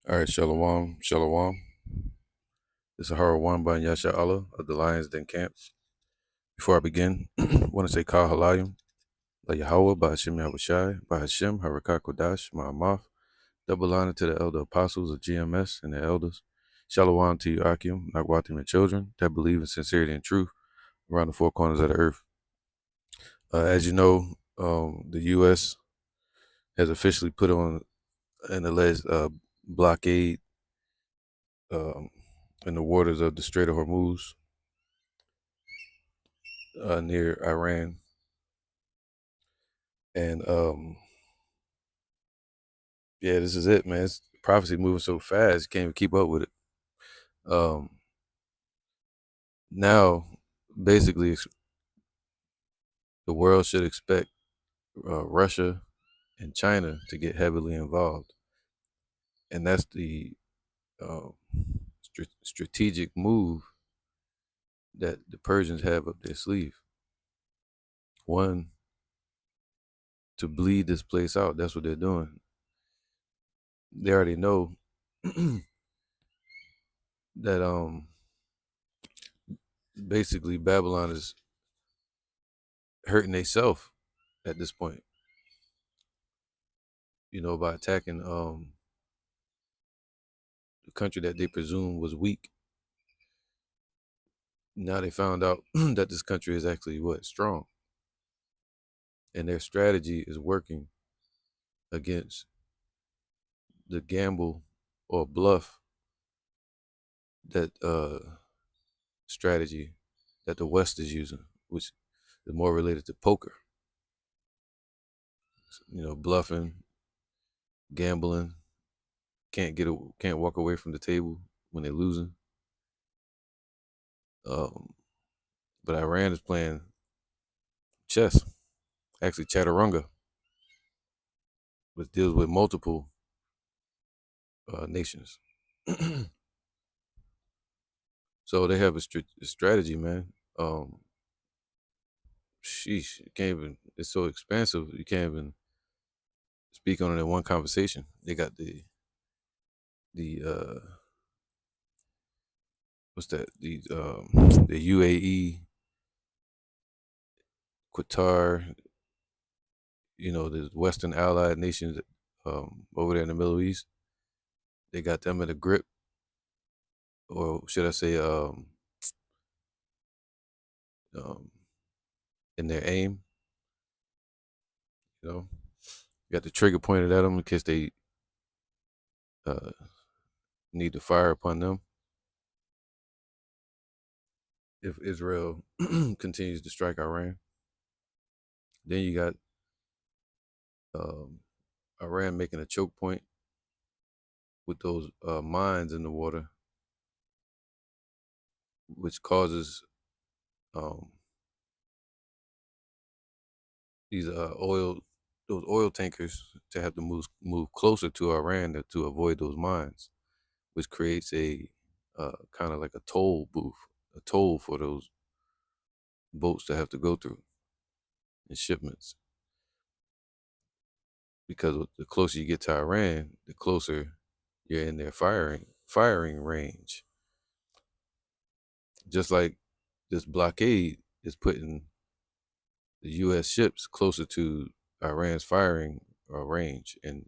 All right, Shalom, Shalom. This is Hara One by Yasha Allah of the Lions Den Camp. Before I begin, I want to say Kal Halayim, La Yahweh, by Hashem Yahushai, by Hashem, Harakah Kodash, Ma'amath, double honor to the elder apostles of GMS and the elders. Shalom to you, Akim, Nagwatim, and children that believe in sincerity and truth around the four corners of the earth. As you know, the U.S. has officially put on an alleged blockade um, in the waters of the Strait of Hormuz near Iran. And yeah, this is it, man. It's prophecy moving so fast, you can't even keep up with it. Um, now, basically, the world should expect Russia and China to get heavily involved, and that's the uh, strategic move that the Persians have up their sleeve. One, to bleed this place out. That's what they're doing. They already know that basically Babylon is hurting themselves at this point. By attacking the country that they presumed was weak. Now they found out that this country is actually strong, and their strategy is working against the gamble or bluff that strategy that the West is using, which is more related to poker. Bluffing, gambling, can't walk away from the table when they're losing. But Iran is playing chess, actually chaturanga, which deals with multiple nations. So they have a strategy, man. Sheesh, you can't even. It's so expansive. You can't even speak on it in one conversation. They got the what's that? The UAE, Qatar. The Western allied nations over there in the Middle East. They got them in a grip, or should I say, in their aim. You got the trigger pointed at them in case they uh, need to fire upon them if Israel continues to strike Iran. Then you got Iran making a choke point with those mines in the water, which causes um, these those oil tankers to have to move closer to Iran to avoid those mines, which creates a kind of like a toll booth, a toll for those boats to have to go through in shipments. Because the closer you get to Iran, the closer you're in their firing range. Just like this blockade is putting the U.S. ships closer to Iran's firing range and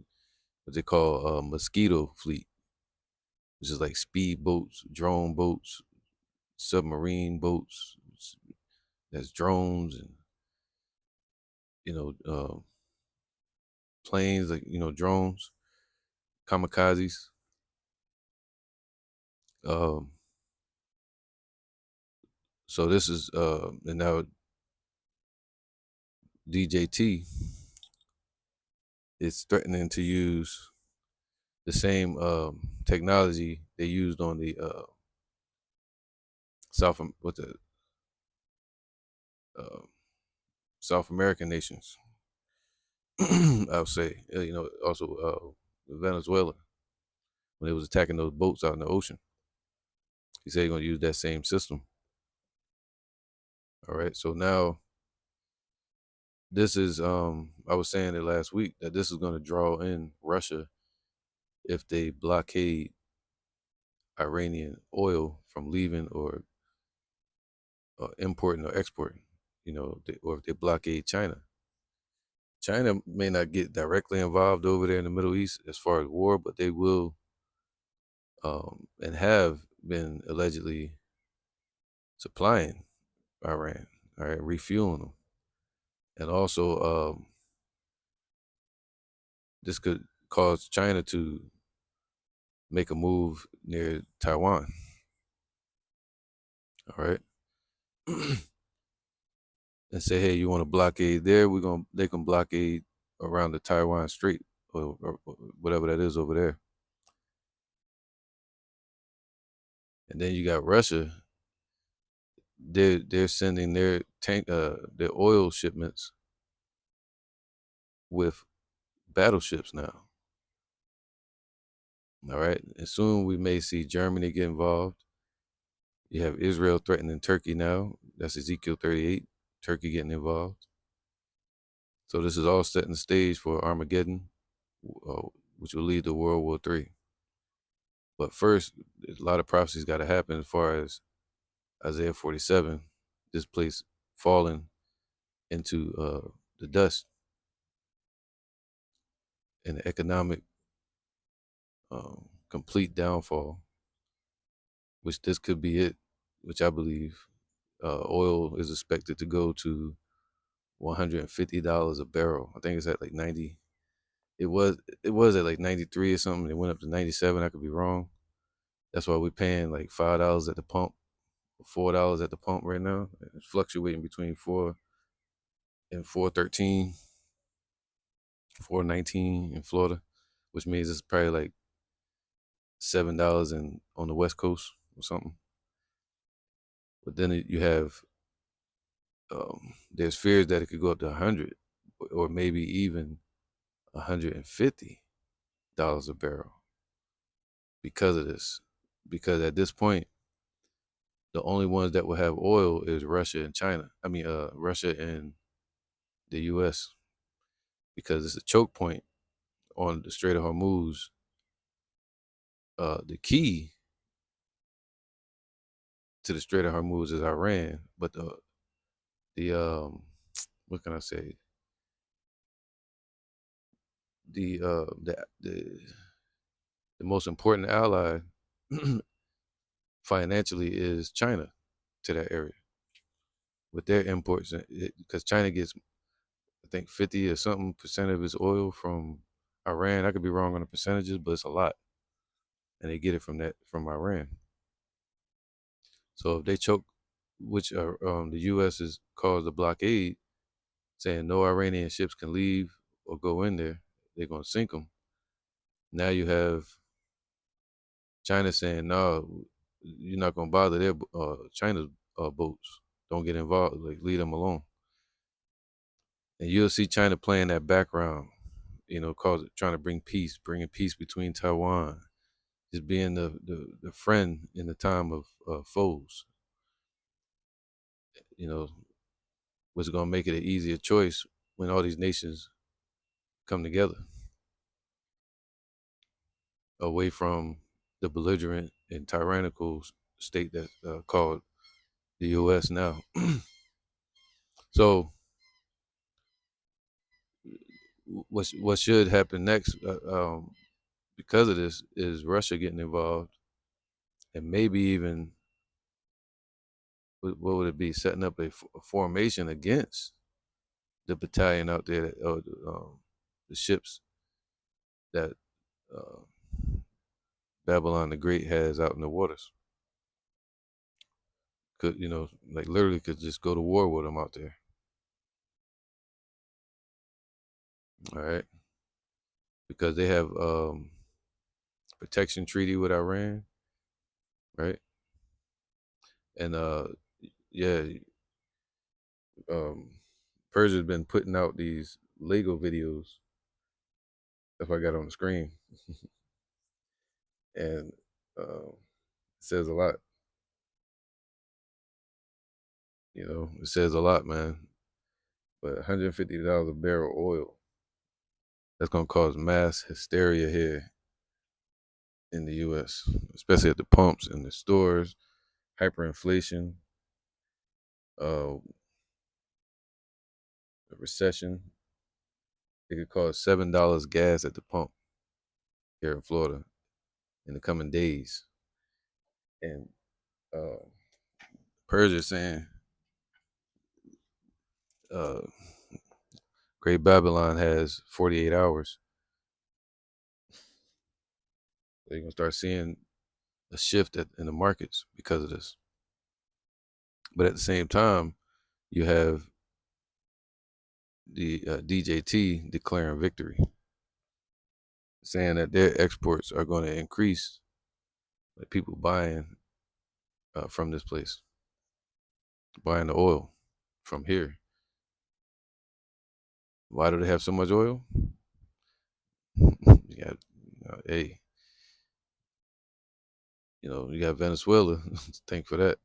what they call a mosquito fleet, which is like speed boats, drone boats, submarine boats. That's drones and you know uh, planes, like drones, kamikazes. Um, so this is and now DJT is threatening to use the same technology they used on the South what the uh, South American nations. I would say, also Venezuela when they was attacking those boats out in the ocean. He said he's gonna use that same system. All right, so now this is I was saying it last week that this is gonna draw in Russia if they blockade Iranian oil from leaving or importing or exporting, or if they blockade China. China may not get directly involved over there in the Middle East as far as war, but they will, and have been allegedly supplying Iran, all right, refueling them. And also, this could cause China to make a move near Taiwan, all right, and say, hey, you want to blockade there? They can blockade around the Taiwan Strait or whatever that is over there. And then you got Russia. They're sending their oil shipments with battleships now. All right. And soon we may see Germany get involved. You have Israel threatening Turkey now. That's Ezekiel 38. Turkey getting involved. So this is all setting the stage for Armageddon, uh, which will lead to World War III. But first, a lot of prophecies got to happen as far as Isaiah 47, this place falling into the dust and the economic complete downfall, which this could be it, which I believe oil is expected to go to $150 a barrel. I think it's at like 90. It was it was at like 93 or something. It went up to 97. I could be wrong. That's why we're paying like $5 at the pump, $4 at the pump right now. It's fluctuating between 4 and 4.13, 4.19 in Florida, which means it's probably like $7 on the West Coast or something. But then you have there's fears that it could go up to 100 or maybe even $150 a barrel because of this. Because at this point, the only ones that will have oil is Russia and China. I mean, Russia and the U.S. because it's a choke point on the Strait of Hormuz. The key to the Strait of Hormuz is Iran, but the what can I say? The most important ally financially is China to that area with their imports, because China gets, I think, 50 or something percent of its oil from Iran. I could be wrong on the percentages, but it's a lot, and they get it from Iran. So if they choke, which the U.S. has caused a blockade, saying no Iranian ships can leave or go in there, they're gonna sink them. Now you have China saying, no, you're not gonna bother their China's boats. Don't get involved. Like, leave them alone. And you'll see China playing that background, trying to bringing peace between Taiwan, just being the friend in the time of foes. Was going to make it an easier choice when all these nations come together, away from the belligerent and tyrannical state that's called the U.S. now. So what should happen next, because of this, is Russia getting involved, and maybe even, what would it be, setting up a formation against the battalion out there, or the ships that uh, Babylon the Great has out in the waters. Could, like, literally could just go to war with them out there. All right, because they have protection treaty with Iran, right? And yeah, um, Persia's been putting out these Lego videos. That's what I got on the screen, and it says a lot. It says a lot, man. But $150 a barrel oil, that's gonna cause mass hysteria here in the U.S., especially at the pumps and the stores. Hyperinflation, uh, a recession. It could cost $7 gas at the pump here in Florida in the coming days. And uh, Persia saying uh, Great Babylon has 48 hours. So you're gonna start seeing a shift in the markets because of this. But at the same time, you have the DJT declaring victory, saying that their exports are going to increase, like people buying from this place, buying the oil from here. Why do they have so much oil? You got, hey, you got Venezuela. Thank for that.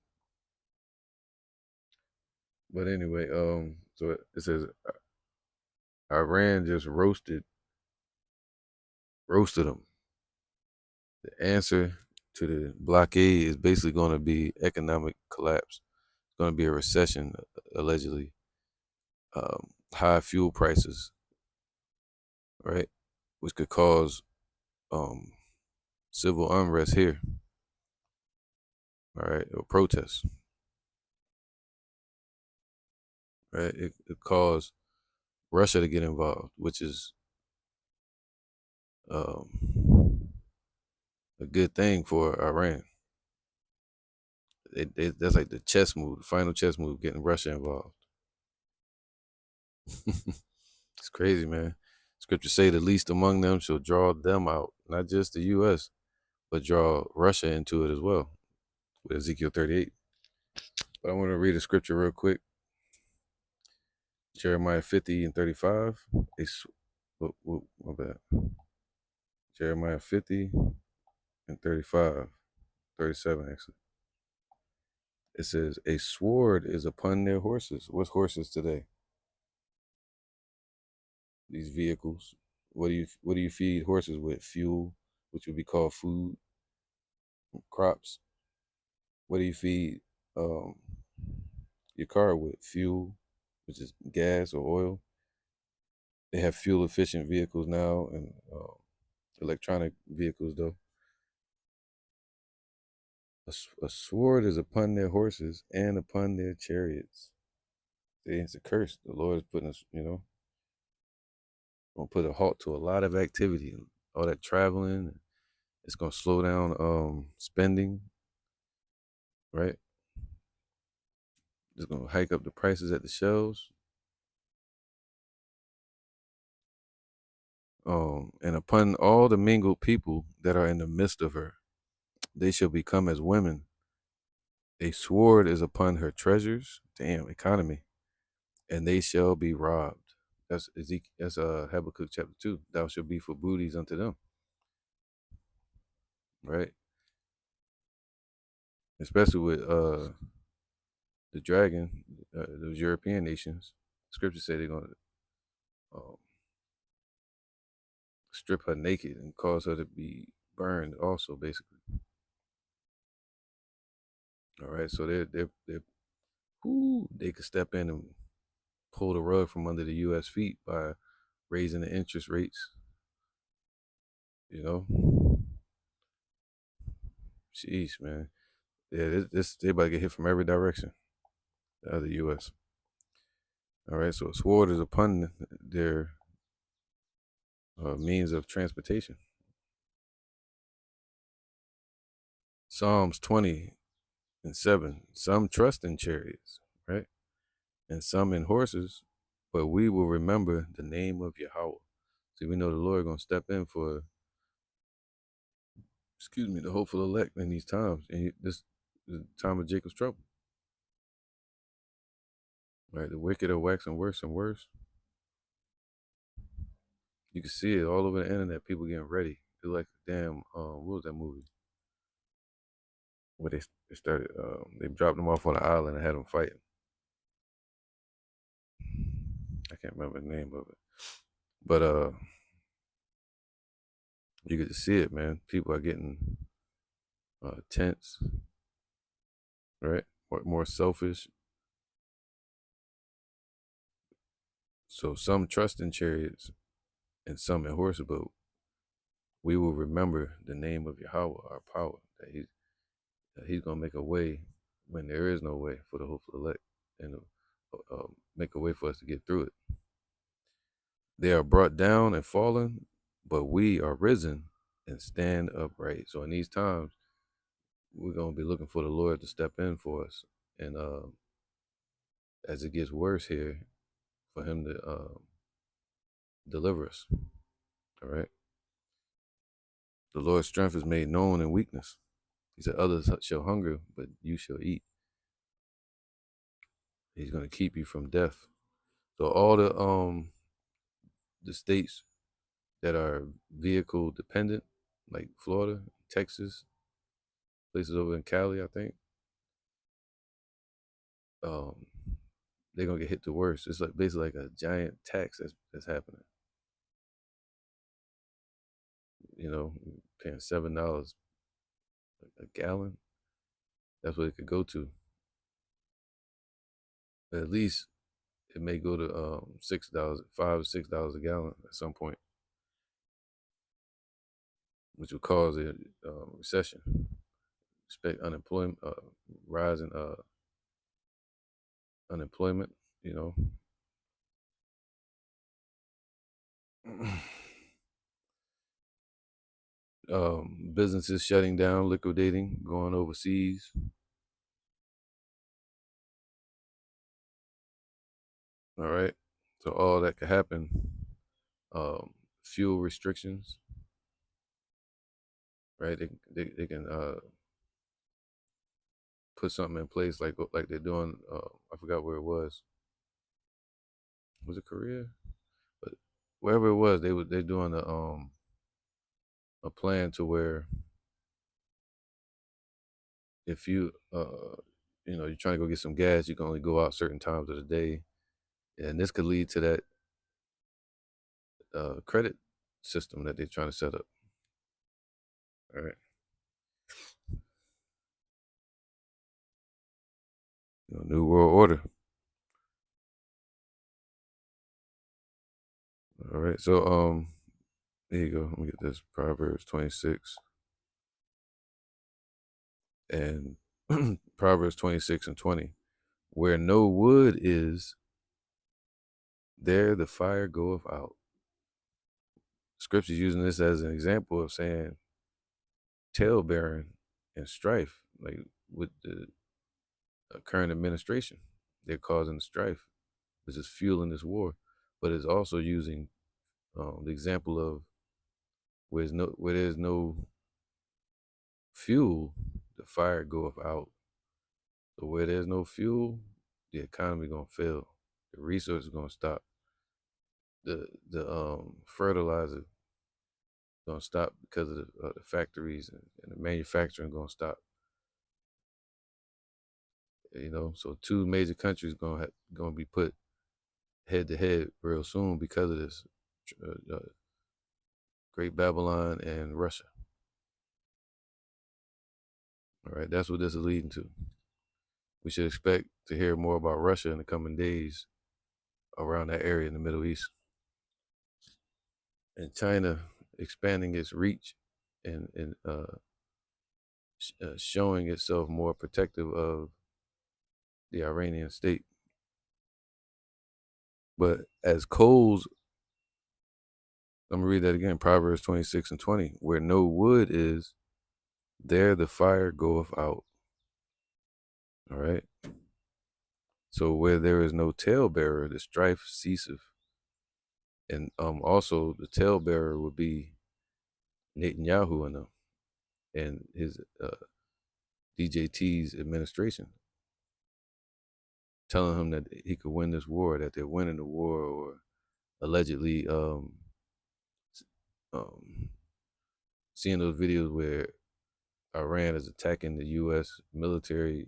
But anyway, so it says Iran just roasted them. The answer to the blockade is basically going to be economic collapse. It's going to be a recession, allegedly. High fuel prices, right, which could cause um, civil unrest here, all right, or protests, right. It could cause Russia to get involved, which is um, a good thing for Iran. That's like the chess move, the final chess move, getting Russia involved. It's crazy, man. Scripture say the least among them shall draw them out, not just the U.S., but draw Russia into it as well, with Ezekiel 38. But I want to read a scripture real quick. Jeremiah 50 and 35. My bad. Jeremiah 50 and 35, 37 actually. It says, a sword is upon their horses. What's horses today? These vehicles. What do you feed horses with? Fuel, which would be called food, crops. What do you feed um, your car with? Fuel, which is gas or oil. They have fuel efficient vehicles now and electronic vehicles though. A sword is upon their horses and upon their chariots. It's a curse. The Lord is putting us, gonna put a halt to a lot of activity, all that traveling. It's gonna slow down spending, right? It's gonna hike up the prices at the shelves. And upon all the mingled people that are in the midst of her, they shall become as women. A sword is upon her treasures. Damn, economy. And they shall be robbed. That's Ezekiel. That's Habakkuk chapter 2. Thou shalt be for booties unto them, right? Especially with the dragon, those European nations. Scripture say they're gonna um, strip her naked and cause her to be burned. Also, basically, all right. So they could step in and pull the rug from under the U.S. feet by raising the interest rates. You know, jeez, man. Yeah, this they about to get hit from every direction. The other U.S. All right, so a sword is upon their means of transportation. Psalms 20:7. Some trust in chariots, right? And some in horses, but we will remember the name of Yahweh. See, we know the Lord gonna step in for, the hopeful elect in these times, and this is the time of Jacob's trouble. Right, the wicked are waxing worse and worse. You can see it all over the internet. People getting ready. It's like damn. What was that movie where they started? They dropped them off on an island and had them fighting. I can't remember the name of it, but You get to see it, man. People are getting tense, right? More selfish. So some trust in chariots and some in horses, but we will remember the name of Yahweh, our power, that He's gonna make a way when there is no way for the hopeful elect, and make a way for us to get through it. They are brought down and fallen, but we are risen and stand upright. So in these times, we're gonna be looking for the Lord to step in for us, and as it gets worse here, for Him to deliver us. All right. The Lord's strength is made known in weakness. He said, "Others shall hunger, but you shall eat." He's gonna keep you from death. So all the states that are vehicle dependent, like Florida, Texas, places over in Cali, I think, um, they're gonna get hit the worst. It's like basically like a giant tax that's happening. You know, paying $7 a gallon. That's what it could go to. At least it may go to $6, $5 or $6 a gallon at some point, which will cause a recession. Expect unemployment, rise in unemployment. You know, businesses shutting down, liquidating, going overseas. All right, so all that could happen. Fuel restrictions, right? They can put something in place like they're doing. I forgot where it was. Was it Korea? But wherever it was, they're doing a plan to where if you're trying to go get some gas, you can only go out certain times of the day, and this could lead to that credit system that they're trying to set up. All right, new world order. All right, so there you go. Let me get this Proverbs 26 and Proverbs 26 and 20. Where no wood is, there the fire goeth out. Scripture's using this as an example of saying tail bearing and strife, like with the current administration. They're causing strife, which is fueling this war. But it's also using the example of where there's no fuel, the fire goeth out. So where there's no fuel, the economy gonna fail. The resources gonna stop. The fertilizer gonna stop because of the factories and the manufacturing gonna stop. So two major countries gonna be put head to head real soon because of this. Great Babylon and Russia. All right, that's what this is leading to. We should expect to hear more about Russia in the coming days around that area in the Middle East. And China expanding its reach and showing itself more protective of the Iranian state. But as coals, I'm gonna read that again, Proverbs 26 and 20, where no wood is, there the fire goeth out. All right. So where there is no talebearer, the strife ceaseth. And also the talebearer would be Netanyahu and his DJT's administration, telling him that he could win this war, that they're winning the war, or allegedly um, seeing those videos where Iran is attacking the U.S. military,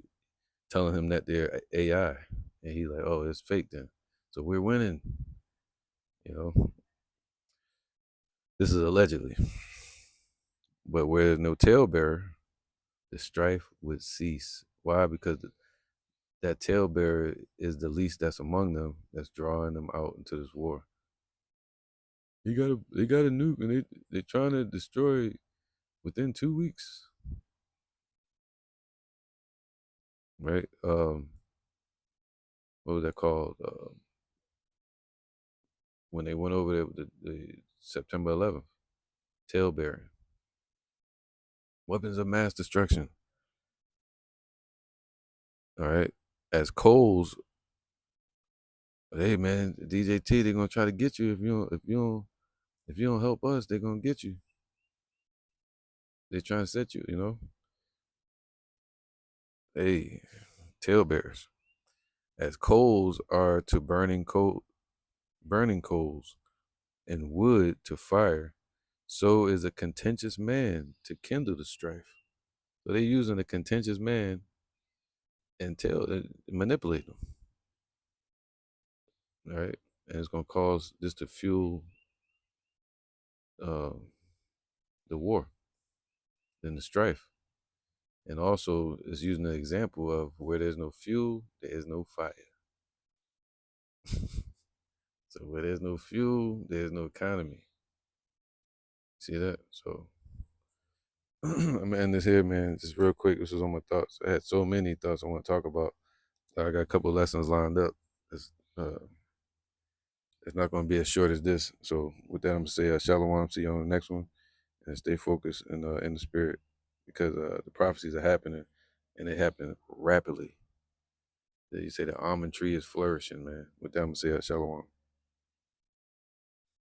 telling him that they're AI, and he's like, "Oh, it's fake then." So we're winning. You know, this is allegedly. But where there's no talebearer, the strife would cease. Why? Because that talebearer is the least that's among them that's drawing them out into this war. They got a nuke and they're trying to destroy within 2 weeks, right? What was that called? When they went over there with the September 11th, tailbearing, weapons of mass destruction. All right, as Coles, hey man, DJT, they're gonna try to get you if you don't help us, they're gonna get you. They're trying to set you, Hey, tailbearers, as coals are to burning coals, and wood to fire, so is a contentious man to kindle the strife. So they're using a contentious man and manipulate them, right? And it's gonna cause this to fuel uh, the war and the strife. And also, it's using an example of where there's no fuel, there is no fire. So where there's no fuel, there's no economy. See that? So I'm gonna end this here, man. Just real quick. This was on my thoughts. I had so many thoughts I want to talk about. I got a couple lessons lined up. It's, uh, it's not going to be as short as this. So with that, I'm gonna say shalom. See you on the next one, and stay focused in the spirit, because the prophecies are happening, and they happen rapidly. You say the almond tree is flourishing, man. With that, I'm gonna say shalom.